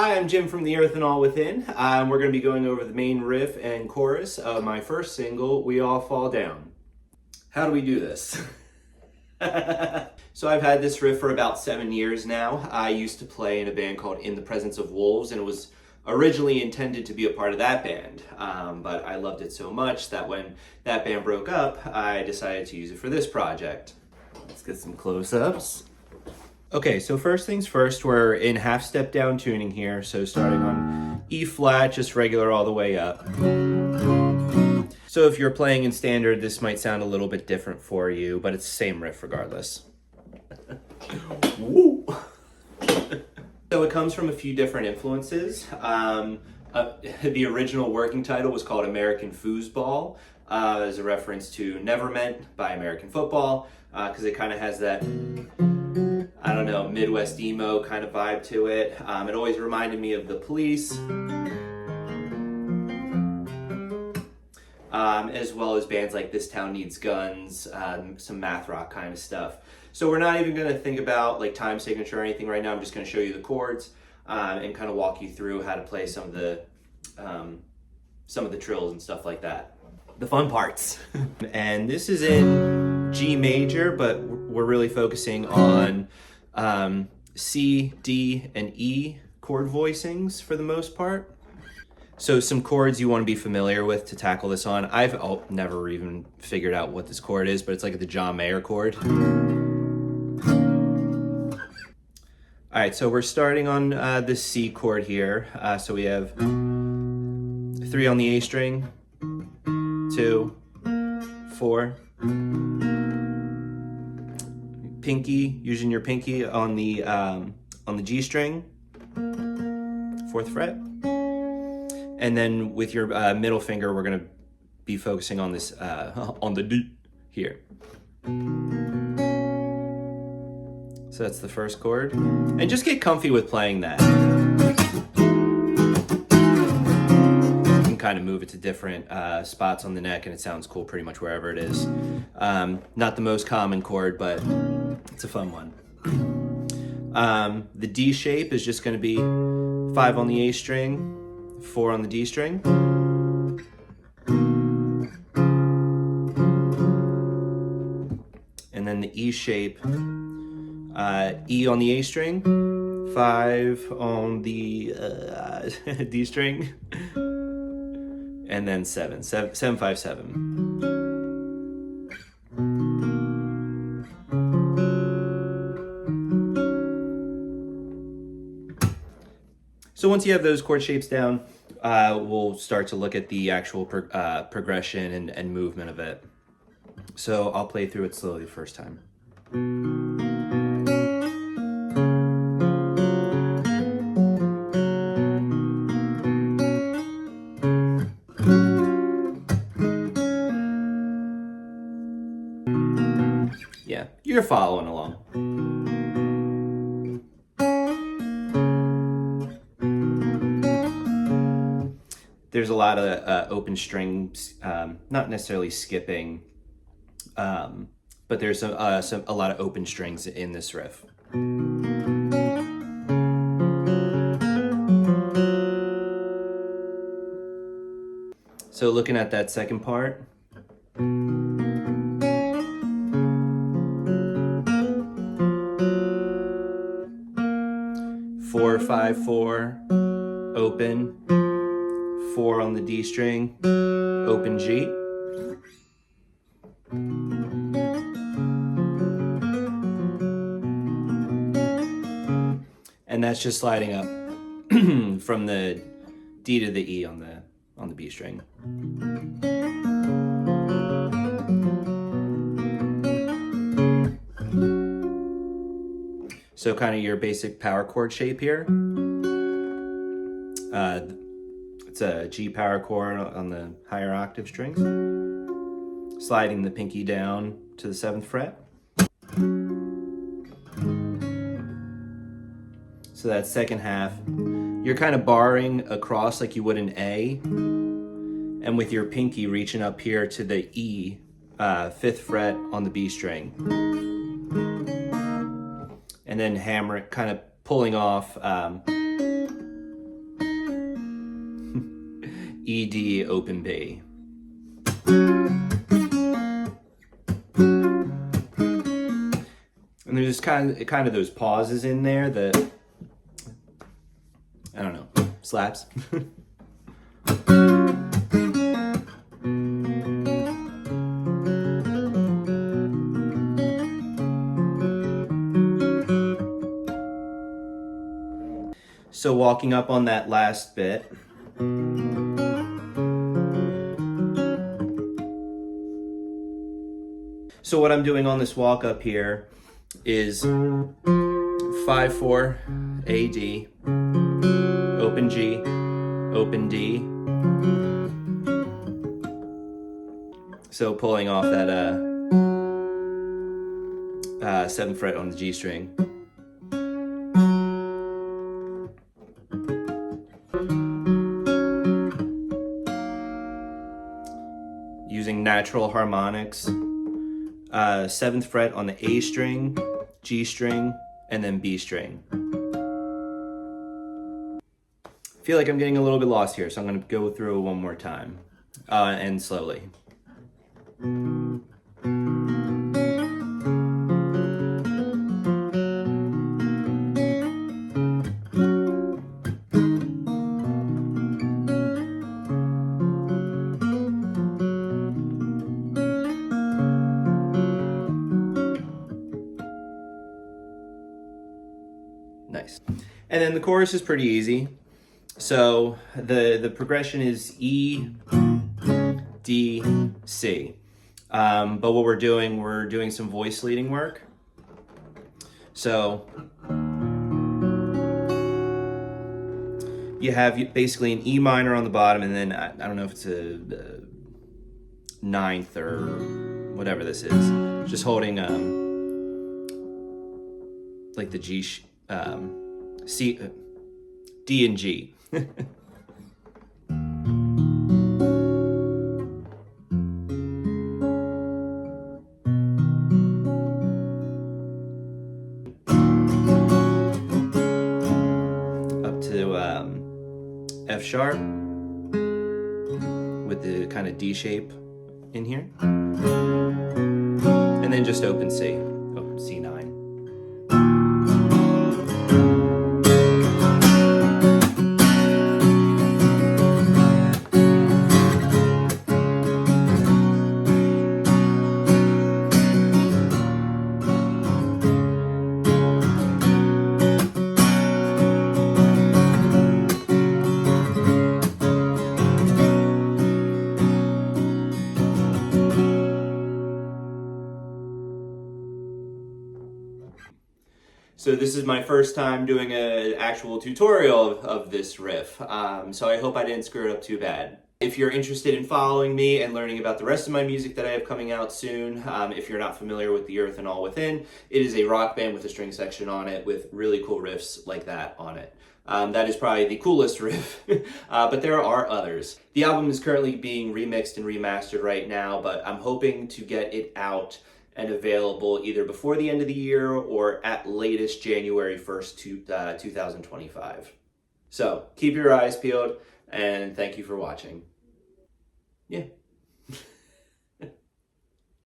Hi, I'm Jim from The Earth and All Within. We're going to be going over the main riff and chorus of my first single, We All Fall Down. How do we do this? So I've had this riff for about 7 years now. I used to play in a band called In the Presence of Wolves, and it was originally intended to be a part of that band. But I loved it so much that when that band broke up, I decided to use it for this project. Let's get some close-ups. Okay, so first things first, we're in half step down tuning here. So starting on E flat, just regular all the way up. So if you're playing in standard, this might sound a little bit different for you, but it's the same riff regardless. Woo! So it comes from a few different influences. The original working title was called American Foosball, as a reference to Never Meant by American Football, because it kind of has that, I don't know, Midwest emo kind of vibe to it. It always reminded me of The Police, as well as bands like This Town Needs Guns, some math rock kind of stuff. So we're not even going to think about like time signature or anything right now. I'm just going to show you the chords and kind of walk you through how to play some of the trills and stuff like that. The fun parts. And this is in G major, but we're really focusing on C, D, and E chord voicings for the most part. So some chords you want to be familiar with to tackle this on. I've never even figured out what this chord is, but it's like the John Mayer chord. All right, so we're starting on the C chord here. So we have 3 on the A string, 2, 4. Pinky, using your pinky on the G string, 4th fret. And then with your middle finger, we're gonna be focusing on this, on the D here. So that's the first chord. And just get comfy with playing that. You can kind of move it to different spots on the neck and it sounds cool pretty much wherever it is. Not the most common chord, but it's a fun one. The D shape is just gonna be 5 on the A string, 4 on the D string. And then the E shape, E on the A string, 5 on the D string, and then 7, 5, 7. So once you have those chord shapes down, we'll start to look at the actual progression and movement of it. So I'll play through it slowly the first time. Yeah, you're following along. There's a lot of open strings, not necessarily skipping, but there's a lot of open strings in this riff. So looking at that second part. 4, 5, 4, open. 4 on the D string, open G. And that's just sliding up from the D to the E on the B string. So kind of your basic power chord shape here. It's a G power chord on the higher octave strings. Sliding the pinky down to the 7th fret. So that second half, you're kind of barring across like you would an A, and with your pinky reaching up here to the E, 5th fret on the B string. And then hammer it, kind of pulling off E, D, open B. And there's just kind of those pauses in there that, I don't know, slaps. So walking up on that last bit. So what I'm doing on this walk up here is 5/4, A, D, open G, open D. So pulling off that 7th fret on the G string. Using natural harmonics, 7th fret on the A string, G string, and then B string. I feel like I'm getting a little bit lost here, so I'm going to go through it one more time, and slowly. Nice. And then the chorus is pretty easy. So the progression is E, D, C. But what we're doing some voice leading work. So you have basically an E minor on the bottom, and then I don't know if it's a 9th or whatever this is. Just holding like the G, C, D and G. Up to F sharp with the kind of D shape in here, and then just open C, open C9. So this is my first time doing an actual tutorial of this riff, so I hope I didn't screw it up too bad. If you're interested in following me and learning about the rest of my music that I have coming out soon, if you're not familiar with The Earth and All Within, it is a rock band with a string section on it with really cool riffs like that on it. That is probably the coolest riff, but there are others. The album is currently being remixed and remastered right now, but I'm hoping to get it out and available either before the end of the year or at latest January 1st, 2025. So keep your eyes peeled, and thank you for watching. Yeah.